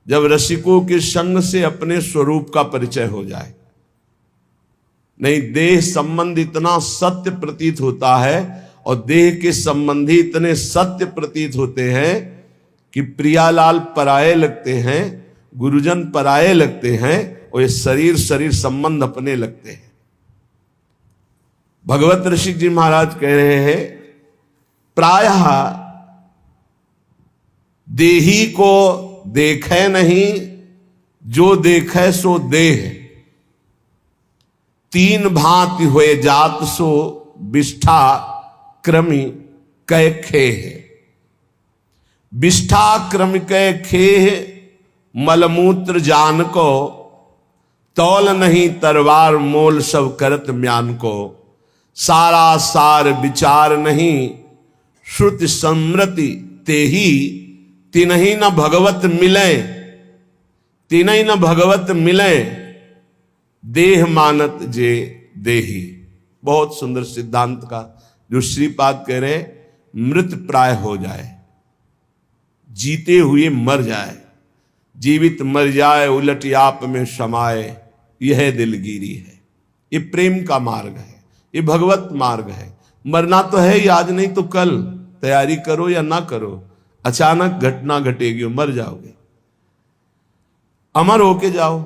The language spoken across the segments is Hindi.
जब रसिकों के संग से अपने स्वरूप का परिचय हो जाए। नहीं, देह संबंध इतना सत्य प्रतीत होता है और देह के संबंधी इतने सत्य प्रतीत होते हैं कि प्रियालाल पराये लगते हैं, गुरुजन पराये लगते हैं और ये शरीर शरीर संबंध अपने लगते हैं। भगवत ऋषि जी महाराज कह रहे हैं, प्रायः देही को देखे नहीं, जो देखे सो देह। तीन भांति हुए जात सो विष्ठा क्रमि कै खेह। विष्ठा क्रम कै खेह, मलमूत्र जान को, तौल नहीं तरवार मोल सब करत म्यान को। सारा सार विचार नहीं, श्रुति समृति तेही। तिन्ही न भगवत मिले, तिन्ही न भगवत मिले, देह मानत जे देही। बहुत सुंदर सिद्धांत का जो श्रीपाद कह रहे, मृत प्राय हो जाए, जीते हुए मर जाए, जीवित मर जाए, उलट आप में समाए, यह दिलगिरी है। ये प्रेम का मार्ग है, ये भगवत मार्ग है। मरना तो है ही, आज नहीं तो कल। तैयारी करो या ना करो, अचानक घटना घटेगी और मर जाओगे। अमर होके जाओ,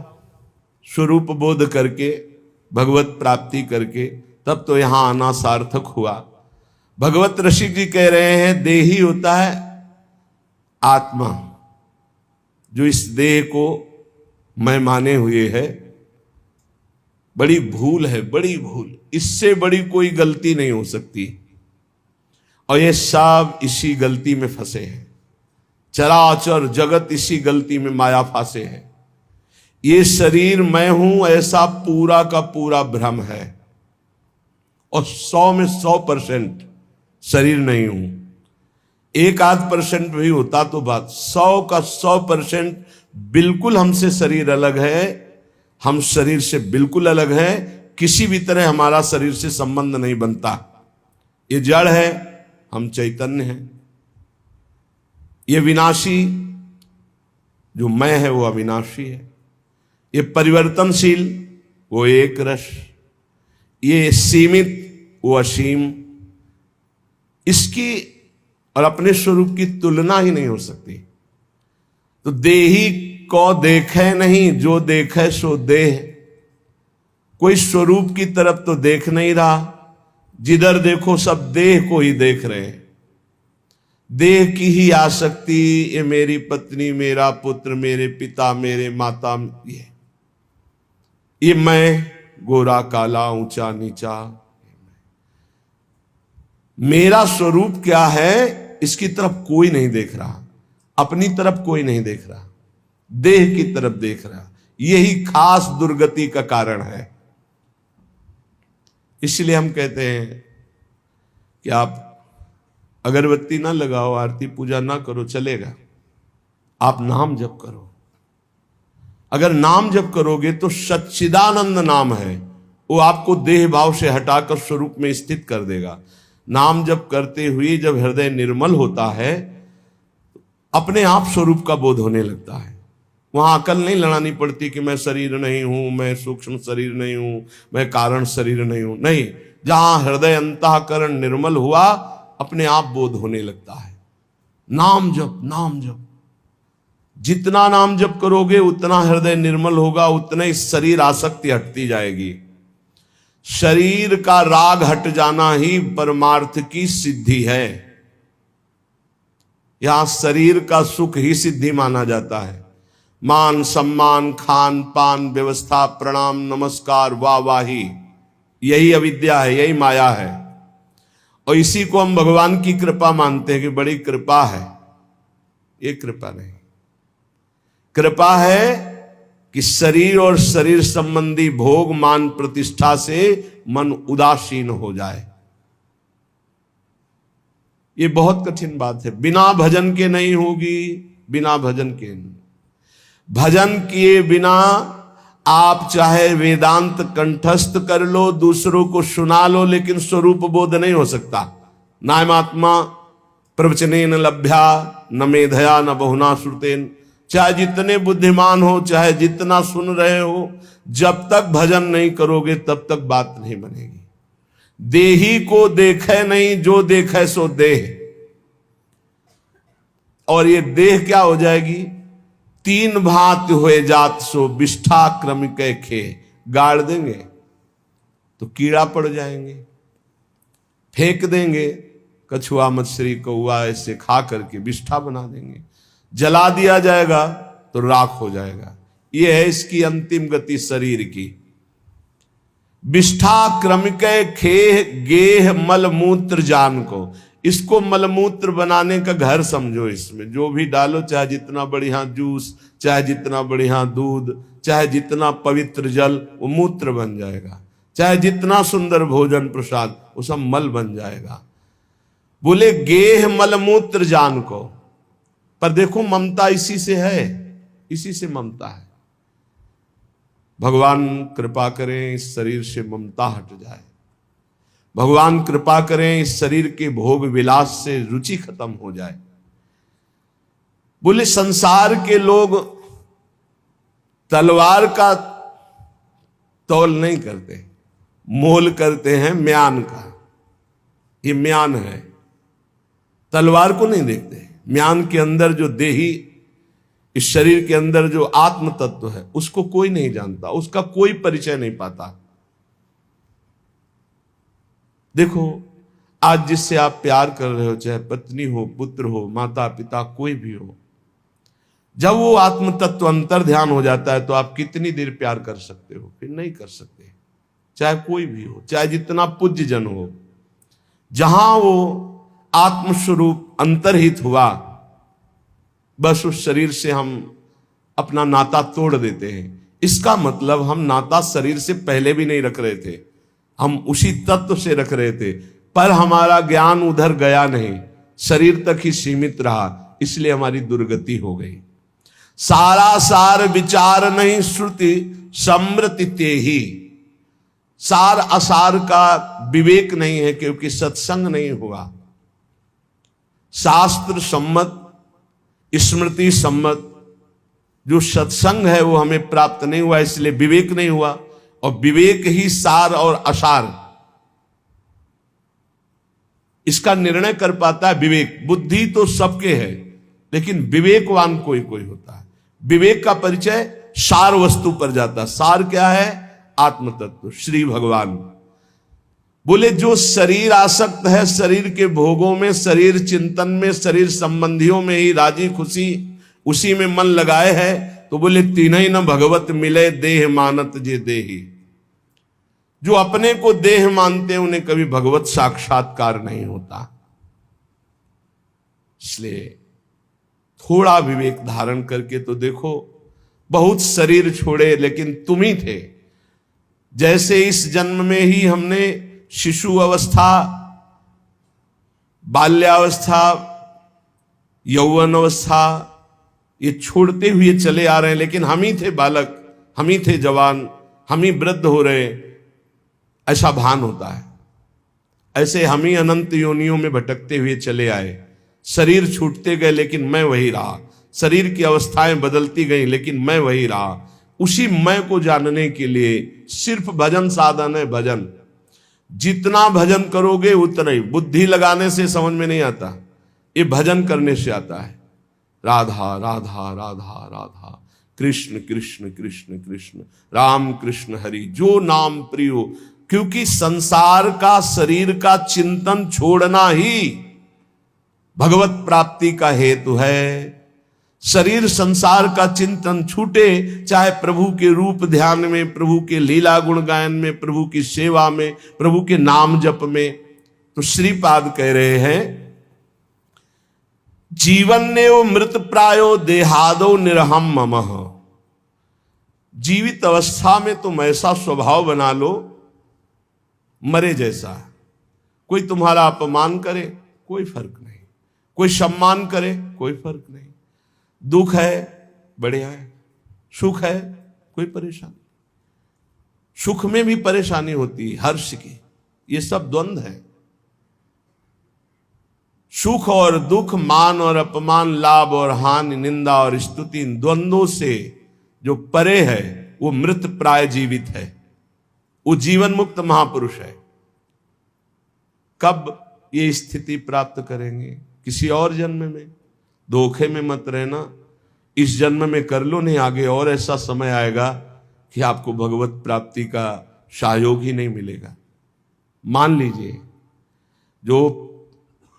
स्वरूप बोध करके, भगवत प्राप्ति करके, तब तो यहां आना सार्थक हुआ। भगवत ऋषि जी कह रहे हैं, देही होता है आत्मा, जो इस देह को मैं माने हुए है। बड़ी भूल है, बड़ी भूल, इससे बड़ी कोई गलती नहीं हो सकती। और ये सब इसी गलती में फंसे हैं। चराचर जगत इसी गलती में माया फांसे है। ये शरीर मैं हूं, ऐसा पूरा का पूरा भ्रम है। और 100 में 100% शरीर नहीं हूं। 1-8% भी होता तो बात, 100 का 100% बिल्कुल हमसे शरीर अलग है। हम शरीर से बिल्कुल अलग है, किसी भी तरह हमारा शरीर से संबंध नहीं बनता। ये जड़ है, हम चैतन्य हैं। ये विनाशी जो मैं है वो अविनाशी है। ये परिवर्तनशील वो एक रस, ये सीमित वो असीम। इसकी और अपने स्वरूप की तुलना ही नहीं हो सकती। तो देही को देखे नहीं, जो देखे सो देह। कोई स्वरूप की तरफ तो देख नहीं रहा, जिधर देखो सब देह को ही देख रहे हैं। देह की ही आसक्ति, ये मेरी पत्नी, मेरा पुत्र, मेरे पिता, मेरे माता, ये मैं, गोरा काला, ऊंचा नीचा। मेरा स्वरूप क्या है, इसकी तरफ कोई नहीं देख रहा, अपनी तरफ कोई नहीं देख रहा, देह की तरफ देख रहा। यही खास दुर्गति का कारण है। इसलिए हम कहते हैं कि आप अगरबत्ती ना लगाओ, आरती पूजा ना करो, चलेगा। आप नाम जप करो। अगर नाम जप करोगे तो सच्चिदानंद नाम है, वो आपको देह भाव से हटाकर स्वरूप में स्थित कर देगा। नाम जप करते हुए जब हृदय निर्मल होता है, अपने आप स्वरूप का बोध होने लगता है। वहां अकल नहीं लड़ानी पड़ती कि मैं शरीर नहीं हूं, मैं सूक्ष्म शरीर नहीं हूं, मैं कारण शरीर नहीं हूं। नहीं, जहां हृदय अंतःकरण निर्मल हुआ, अपने आप बोध होने लगता है। नाम जप, नाम जप। जितना नाम जप करोगे उतना हृदय निर्मल होगा, उतना ही शरीर आसक्ति हटती जाएगी। शरीर का राग हट जाना ही परमार्थ की सिद्धि है। यहां शरीर का सुख ही सिद्धि माना जाता है। मान सम्मान, खान पान, व्यवस्था, प्रणाम, नमस्कार, वाहवाही, यही अविद्या है, यही माया है। और इसी को हम भगवान की कृपा मानते हैं कि बड़ी कृपा है। ये कृपा नहीं, कृपा है कि शरीर और शरीर संबंधी भोग, मान, प्रतिष्ठा से मन उदासीन हो जाए। ये बहुत कठिन बात है। बिना भजन के नहीं होगी, बिना भजन के नहीं। भजन किए बिना आप चाहे वेदांत कंठस्थ कर लो, दूसरों को सुना लो, लेकिन स्वरूप बोध नहीं हो सकता। नायमात्मा प्रवचनेन लभ्या न मेधया न बहुना श्रुतेन चाहे जितने बुद्धिमान हो, चाहे जितना सुन रहे हो, जब तक भजन नहीं करोगे तब तक बात नहीं बनेगी। देही को देखे नहीं, जो देखे सो देह। और ये देह क्या हो जाएगी? तीन भांत हुए जात सो विष्ठा क्रम के खे। गाड़ देंगे तो कीड़ा पड़ जाएंगे, फेंक देंगे कछुआ मछली कौआ ऐसे खा करके विष्ठा बना देंगे, जला दिया जाएगा तो राख हो जाएगा। यह है इसकी अंतिम गति शरीर की। विष्ठा क्रम के खेह गेह मल मूत्र जान को। इसको मलमूत्र बनाने का घर समझो। इसमें जो भी डालो, चाहे जितना बढ़िया जूस, चाहे जितना बढ़िया दूध, चाहे जितना पवित्र जल, वो मूत्र बन जाएगा। चाहे जितना सुंदर भोजन प्रसाद, वो सब मल बन जाएगा। बोले गेह मलमूत्र जान को। पर देखो ममता इसी से है, इसी से ममता है। भगवान कृपा करें इस शरीर से ममता हट जाए। भगवान कृपा करें इस शरीर के भोग विलास से रुचि खत्म हो जाए। बोले संसार के लोग तलवार का तौल नहीं करते, मोल करते हैं म्यान का। ये म्यान है, तलवार को नहीं देखते। म्यान के अंदर जो देही, इस शरीर के अंदर जो आत्म तत्व है, उसको कोई नहीं जानता, उसका कोई परिचय नहीं पाता। देखो आज जिससे आप प्यार कर रहे हो, चाहे पत्नी हो, पुत्र हो, माता पिता, कोई भी हो, जब वो आत्म तत्व अंतर ध्यान हो जाता है तो आप कितनी देर प्यार कर सकते हो? फिर नहीं कर सकते। चाहे कोई भी हो, चाहे जितना पूज्य जन हो, जहां वो आत्मस्वरूप अंतर्हित हुआ, बस उस शरीर से हम अपना नाता तोड़ देते हैं। इसका मतलब हम नाता शरीर से पहले भी नहीं रख रहे थे, हम उसी तत्व से रख रहे थे, पर हमारा ज्ञान उधर गया नहीं, शरीर तक ही सीमित रहा, इसलिए हमारी दुर्गति हो गई। सारा सार विचार नहीं श्रुति समृति ते ही। सार असार का विवेक नहीं है, क्योंकि सत्संग नहीं हुआ। शास्त्र सम्मत, स्मृति सम्मत जो सत्संग है वो हमें प्राप्त नहीं हुआ, इसलिए विवेक नहीं हुआ। और विवेक ही सार और असार, इसका निर्णय कर पाता है विवेक। बुद्धि तो सबके है, लेकिन विवेकवान कोई कोई होता है। विवेक का परिचय सार वस्तु पर जाता है। सार क्या है? आत्म तत्व, श्री भगवान। बोले जो शरीर आसक्त है, शरीर के भोगों में, शरीर चिंतन में, शरीर संबंधियों में ही राजी खुशी उसी में मन लगाए है, तो बोले तीन ही न भगवत मिले देह मानत जे देही। जो अपने को देह मानते हैं उन्हें कभी भगवत साक्षात्कार नहीं होता। इसलिए थोड़ा विवेक धारण करके तो देखो, बहुत शरीर छोड़े लेकिन तुम ही थे। जैसे इस जन्म में ही हमने शिशु अवस्था, बाल्यावस्था, यौवन अवस्था, ये छोड़ते हुए चले आ रहे हैं, लेकिन हम ही थे बालक, हम ही थे जवान, हम ही वृद्ध हो रहे, ऐसा भान होता है। ऐसे हम ही अनंत योनियों में भटकते हुए चले आए। शरीर छूटते गए लेकिन मैं वही रहा, शरीर की अवस्थाएं बदलती गई लेकिन मैं वही रहा। उसी मैं को जानने के लिए सिर्फ भजन साधन है। भजन जितना भजन करोगे उतना ही। बुद्धि लगाने से समझ में नहीं आता, ये भजन करने से आता है। राधा राधा राधा राधा, कृष्ण कृष्ण कृष्ण कृष्ण, राम कृष्ण हरि, जो नाम प्रियो। क्योंकि संसार का, शरीर का चिंतन छोड़ना ही भगवत प्राप्ति का हेतु है। शरीर संसार का चिंतन छूटे, चाहे प्रभु के रूप ध्यान में, प्रभु के लीला गुण गायन में, प्रभु की सेवा में, प्रभु के नाम जप में। तो श्रीपाद कह रहे हैं, जीवन ने वो मृत प्रायो देहादो निरहम ममः। जीवित अवस्था में तुम ऐसा स्वभाव बना लो मरे जैसा। कोई तुम्हारा अपमान करे कोई फर्क नहीं, कोई सम्मान करे कोई फर्क नहीं। दुख है बढ़िया है, सुख है कोई परेशानी। सुख में भी परेशानी होती है, हर्ष की, ये सब द्वंद्व है। सुख और दुख, मान और अपमान, लाभ और हानि, निंदा और स्तुति, इन द्वंद्वों से जो परे है वो मृत प्राय जीवित है, वो जीवन मुक्त महापुरुष है। कब ये स्थिति प्राप्त करेंगे? किसी और जन्म में। धोखे में मत रहना, इस जन्म में कर लो, नहीं आगे और ऐसा समय आएगा कि आपको भगवत प्राप्ति का सहयोग ही नहीं मिलेगा। मान लीजिए जो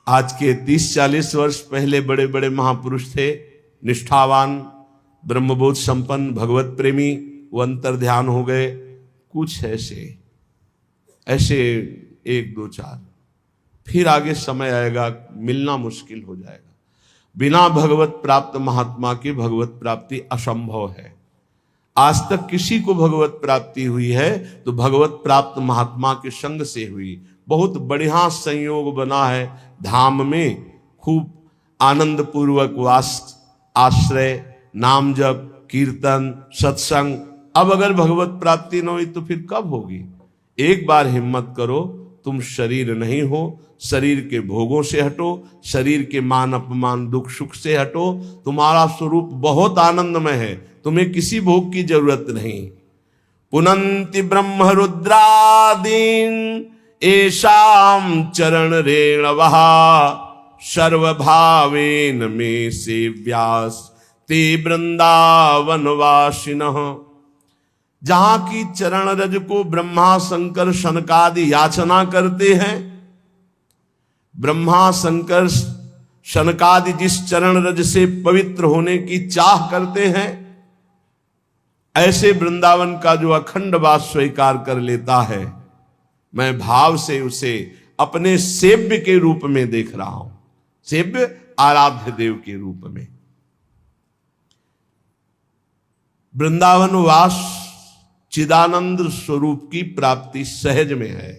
आज के 30-40 वर्ष पहले बड़े बड़े महापुरुष थे, निष्ठावान, ब्रह्मबोध संपन्न, भगवत प्रेमी, वो अंतर ध्यान हो गए। कुछ ऐसे 1, 2, 4, फिर आगे समय आएगा मिलना मुश्किल हो जाएगा। बिना भगवत प्राप्त महात्मा की भगवत प्राप्ति असंभव है। आज तक किसी को भगवत प्राप्ति हुई है तो भगवत प्राप्त महात्मा के संग से हुई। बहुत बढ़िया संयोग बना है धाम में, खूब आनंद पूर्वक वास, आश्रय, नाम जप, कीर्तन, सत्संग। अब अगर भगवत प्राप्ति न हुई तो फिर कब होगी? एक बार हिम्मत करो, तुम शरीर नहीं हो, शरीर के भोगों से हटो, शरीर के मान अपमान दुख सुख से हटो। तुम्हारा स्वरूप बहुत आनंदमय है, तुम्हें किसी भोग की जरूरत नहीं। पुनंति ब्रह्म रुद्रादीन एषाम चरण रेणवः सर्वभावेन मे सेव्यास ते वृंदावन वासिनः। जहां की चरण रज को ब्रह्मा शंकर शनकादि याचना करते हैं, ब्रह्मा शंकर शनकादि जिस चरण रज से पवित्र होने की चाह करते हैं, ऐसे वृंदावन का जो अखंड वास स्वीकार कर लेता है, मैं भाव से उसे अपने सेव्य के रूप में देख रहा हूं, सेव्य आराध्य देव के रूप में। वृंदावन वास चिदानंद स्वरूप की प्राप्ति सहज में है।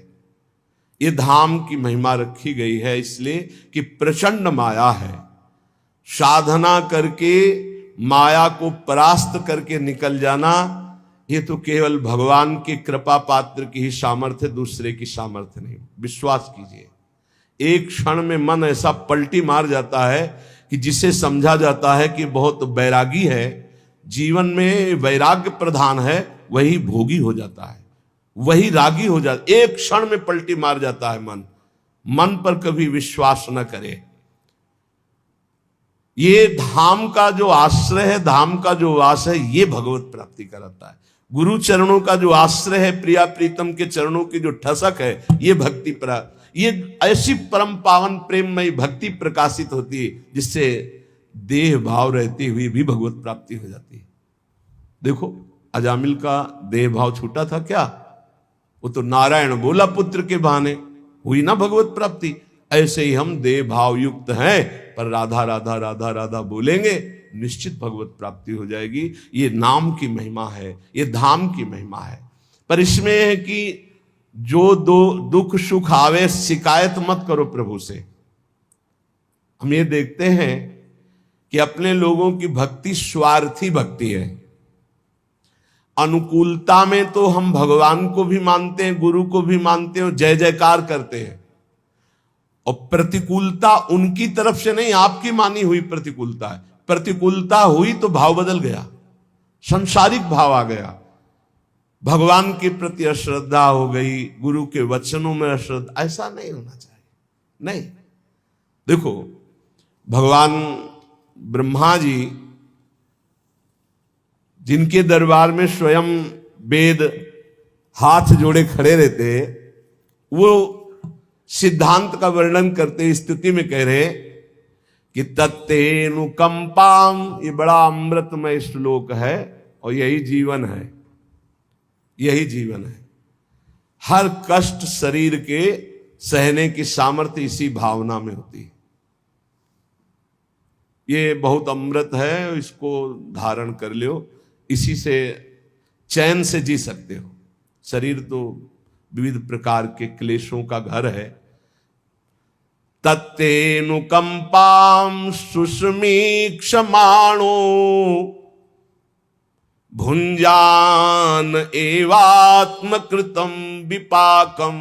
ये धाम की महिमा रखी गई है इसलिए कि प्रचंड माया है। साधना करके माया को परास्त करके निकल जाना, ये तो केवल भगवान की कृपा पात्र की ही सामर्थ्य, दूसरे की सामर्थ्य नहीं। विश्वास कीजिए, एक क्षण में मन ऐसा पलटी मार जाता है कि जिसे समझा जाता है कि बहुत बैरागी है, जीवन में वैराग्य प्रधान है, वही भोगी हो जाता है, वही रागी हो जाता है। एक क्षण में पलटी मार जाता है मन। मन पर कभी विश्वास न करे। ये धाम का जो आश्रय है, धाम का जो वास है, ये भगवत प्राप्ति कराता है। गुरु चरणों का जो आश्रय है, प्रिया प्रीतम के चरणों की जो ठसक है, ये भक्ति ये ऐसी परम पावन प्रेममयी भक्ति प्रकाशित होती है जिससे देह भाव रहते हुए भी भगवत प्राप्ति हो जाती है। देखो अजामिल का देह भाव छूटा था क्या? वो तो नारायण बोला पुत्र के बहाने हुई ना भगवत प्राप्ति। ऐसे ही हम देह भाव युक्त हैं, पर राधा राधा राधा राधा बोलेंगे, निश्चित भगवत प्राप्ति हो जाएगी। ये नाम की महिमा है, ये धाम की महिमा है। पर इसमें है कि जो दुख सुख आवे, शिकायत मत करो प्रभु से। हम ये देखते हैं कि अपने लोगों की भक्ति स्वार्थी भक्ति है। अनुकूलता में तो हम भगवान को भी मानते हैं, गुरु को भी मानते हैं, जय जयकार करते हैं, और प्रतिकूलता उनकी तरफ से नहीं, आपकी मानी हुई प्रतिकूलता है। प्रतिकूलता हुई तो भाव बदल गया, संसारिक भाव आ गया, भगवान के प्रति अश्रद्धा हो गई, गुरु के वचनों में अश्रद्धा। ऐसा नहीं होना चाहिए। नहीं, देखो भगवान ब्रह्मा जी जिनके दरबार में स्वयं वेद हाथ जोड़े खड़े रहते, वो सिद्धांत का वर्णन करते स्तुति में कह रहे कि तत्तेनुकंपाम, ये बड़ा अमृतमय श्लोक है और यही जीवन है, यही जीवन है। हर कष्ट शरीर के सहने की सामर्थ्य इसी भावना में होती है। ये बहुत अमृत है, इसको धारण कर लो, इसी से चैन से जी सकते हो। शरीर तो विविध प्रकार के क्लेशों का घर है। तत्तेनुकंपाम सुस्मीक्षमाणो भुंजान एवात्मकृतम विपाकम।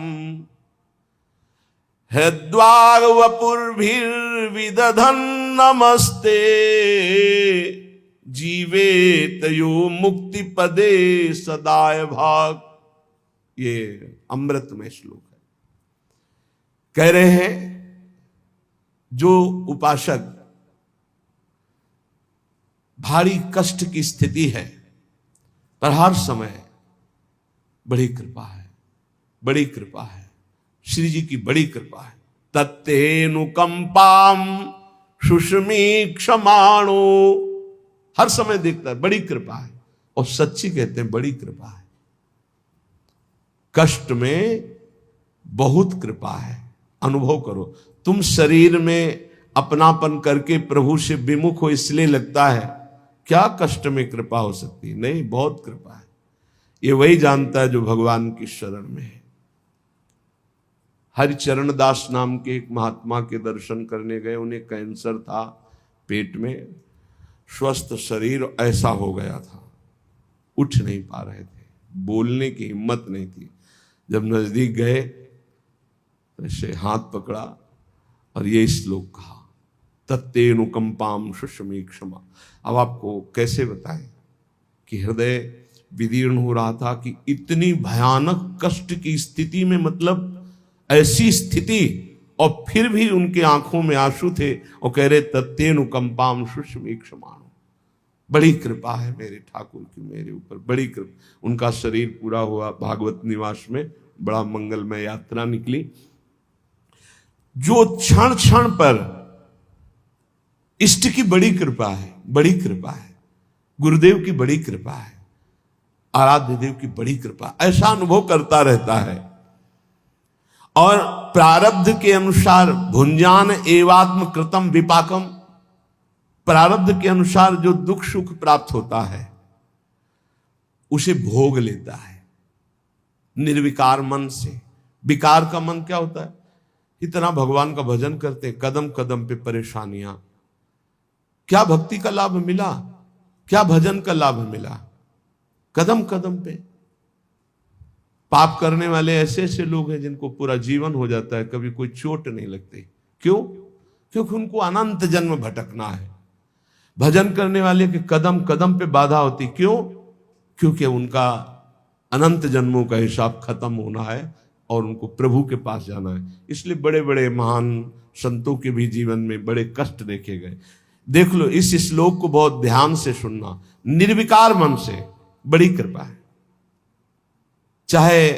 हृद्वाग वपुर्भिर्विदधन् नमस्ते जीवेत यो मुक्ति पदे सदाय भाग। ये अमृत में श्लोक है। कह रहे हैं जो उपासक भारी कष्ट की स्थिति है पर हर समय बड़ी कृपा है, बड़ी कृपा है, श्री जी की बड़ी कृपा है। तत्तेनुकंपाम सुषमी क्षमाणो, हर समय देखता है बड़ी कृपा है, और सच्ची कहते हैं बड़ी कृपा है। कष्ट में बहुत कृपा है, अनुभव करो। तुम शरीर में अपनापन करके प्रभु से विमुख हो इसलिए लगता है क्या कष्ट में कृपा हो सकती है? नहीं, बहुत कृपा है। ये वही जानता है जो भगवान की शरण में है। हरिचरण दास नाम के एक महात्मा के दर्शन करने गए। उन्हें कैंसर था पेट में, स्वस्थ शरीर ऐसा हो गया था, उठ नहीं पा रहे थे, बोलने की हिम्मत नहीं थी। जब नजदीक गए तो ऐसे हाथ पकड़ा और ये श्लोक कहा, तत्तेनुकंपाम सुषमी क्षमा। अब आपको कैसे बताएं कि हृदय विदीर्ण हो रहा था कि इतनी भयानक कष्ट की स्थिति में, मतलब ऐसी स्थिति, और फिर भी उनके आंखों में आंसू थे और कह रहे तत्तेनुकंपाम सुषमी क्षमा। बड़ी कृपा है मेरे ठाकुर की मेरे ऊपर, बड़ी कृपा। उनका शरीर पूरा हुआ, भागवत निवास में बड़ा मंगलमय यात्रा निकली। जो क्षण क्षण पर इष्ट की बड़ी कृपा है, बड़ी कृपा है, गुरुदेव की बड़ी कृपा है, आराध्य देव की बड़ी कृपा, ऐसा अनुभव करता रहता है। और प्रारब्ध के अनुसार भुंजान एवात्म कृतम विपाकम, प्रारब्ध के अनुसार जो दुख सुख प्राप्त होता है उसे भोग लेता है निर्विकार मन से। विकार का मन क्या होता है? इतना भगवान का भजन करते, कदम कदम पे परेशानियां, क्या भक्ति का लाभ मिला, क्या भजन का लाभ मिला? कदम कदम पे पाप करने वाले ऐसे ऐसे लोग हैं जिनको पूरा जीवन हो जाता है, कभी कोई चोट नहीं लगती। क्यों? क्योंकि उनको अनंत जन्म भटकना है। भजन करने वाले के कदम कदम पे बाधा होती, क्यों? क्योंकि उनका अनंत जन्मों का हिसाब खत्म होना है और उनको प्रभु के पास जाना है। इसलिए बड़े बड़े महान संतों के भी जीवन में बड़े कष्ट देखे गए। देख लो, इस श्लोक को बहुत ध्यान से सुनना। निर्विकार मन से बड़ी कृपा है। चाहे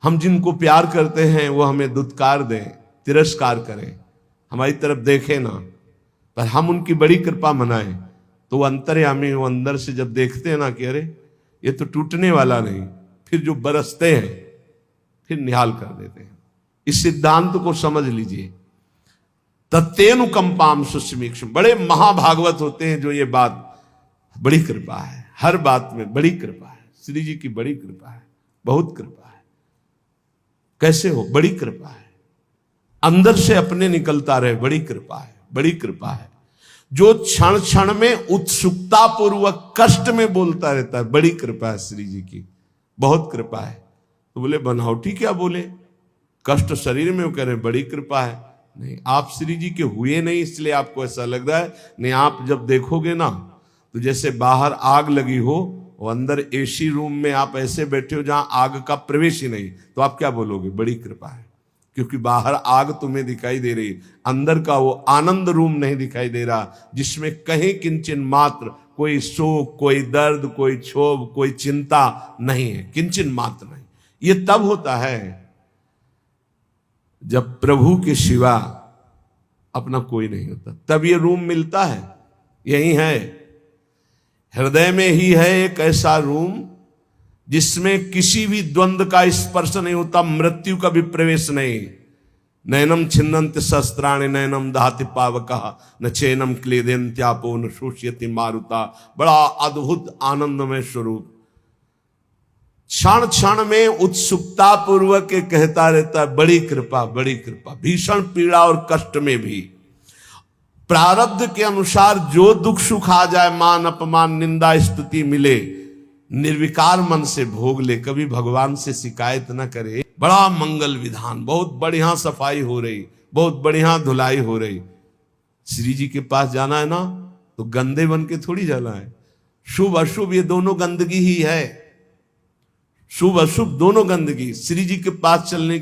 हम जिनको प्यार करते हैं वो हमें दुत्कार दें, तिरस्कार करें, हमारी तरफ देखें ना, पर हम उनकी बड़ी कृपा मनाएं, तो वो अंतर्यामी, वो अंदर से जब देखते हैं ना कि अरे ये तो टूटने वाला नहीं, फिर जो बरसते हैं फिर निहाल कर देते हैं। इस सिद्धांत को समझ लीजिए। तत्तेनुकंपाम सुषमीक्षम, बड़े महाभागवत होते हैं जो ये बात, बड़ी कृपा है, हर बात में बड़ी कृपा है। श्री जी की बड़ी कृपा है, बहुत कृपा है। कैसे हो? बड़ी कृपा है, अंदर से अपने निकलता रहे, बड़ी कृपा है, बड़ी कृपा है। जो क्षण क्षण में उत्सुकता पूर्वक कष्ट में बोलता रहता है, बड़ी कृपा है श्री जी की, बहुत कृपा है। तो बोले बनावटी क्या बोले, कष्ट शरीर में, वो कह रहे बड़ी कृपा है। नहीं, आप श्री जी के हुए नहीं इसलिए आपको ऐसा लग रहा है। नहीं, आप जब देखोगे ना तो जैसे बाहर आग लगी हो और अंदर एसी रूम में आप ऐसे बैठे हो जहां आग का प्रवेश ही नहीं, तो आप क्या बोलोगे? बड़ी कृपा है। क्योंकि बाहर आग तुम्हें दिखाई दे रही, अंदर का वो आनंद रूम नहीं दिखाई दे रहा, जिसमें कहीं किंचन मात्र कोई शोक, कोई दर्द, कोई क्षोभ, कोई चिंता नहीं है, किंचन मात्र नहीं। ये तब होता है जब प्रभु के सिवा अपना कोई नहीं होता, तब ये रूम मिलता है। यही है, हृदय में ही है एक ऐसा रूम जिसमें किसी भी द्वंद्व का स्पर्श नहीं होता, मृत्यु का भी प्रवेश नहीं। नैनम छिन्नन्त शस्त्राणि नैनम दहति पावकः न चैनम क्लेदन्त्यापो न शोष्यति मारुता। बड़ा अद्भुत आनंदमय स्वरूप, क्षण क्षण में उत्सुकता पूर्वक कहता रहता है बड़ी कृपा, बड़ी कृपा। भीषण पीड़ा और कष्ट में भी प्रारब्ध के अनुसार जो दुख सुख आ जाए, मान अपमान निंदा स्तुति मिले, निर्विकार मन से भोग ले, कभी भगवान से शिकायत न करे। बड़ा मंगल विधान, बहुत बढ़िया सफाई हो रही, बहुत बढ़िया धुलाई हो रही। श्री जी के पास जाना है ना तो गंदे बन के थोड़ी जाना है। शुभ अशुभ ये दोनों गंदगी ही है, शुभ अशुभ दोनों गंदगी। श्री जी के पास चलने की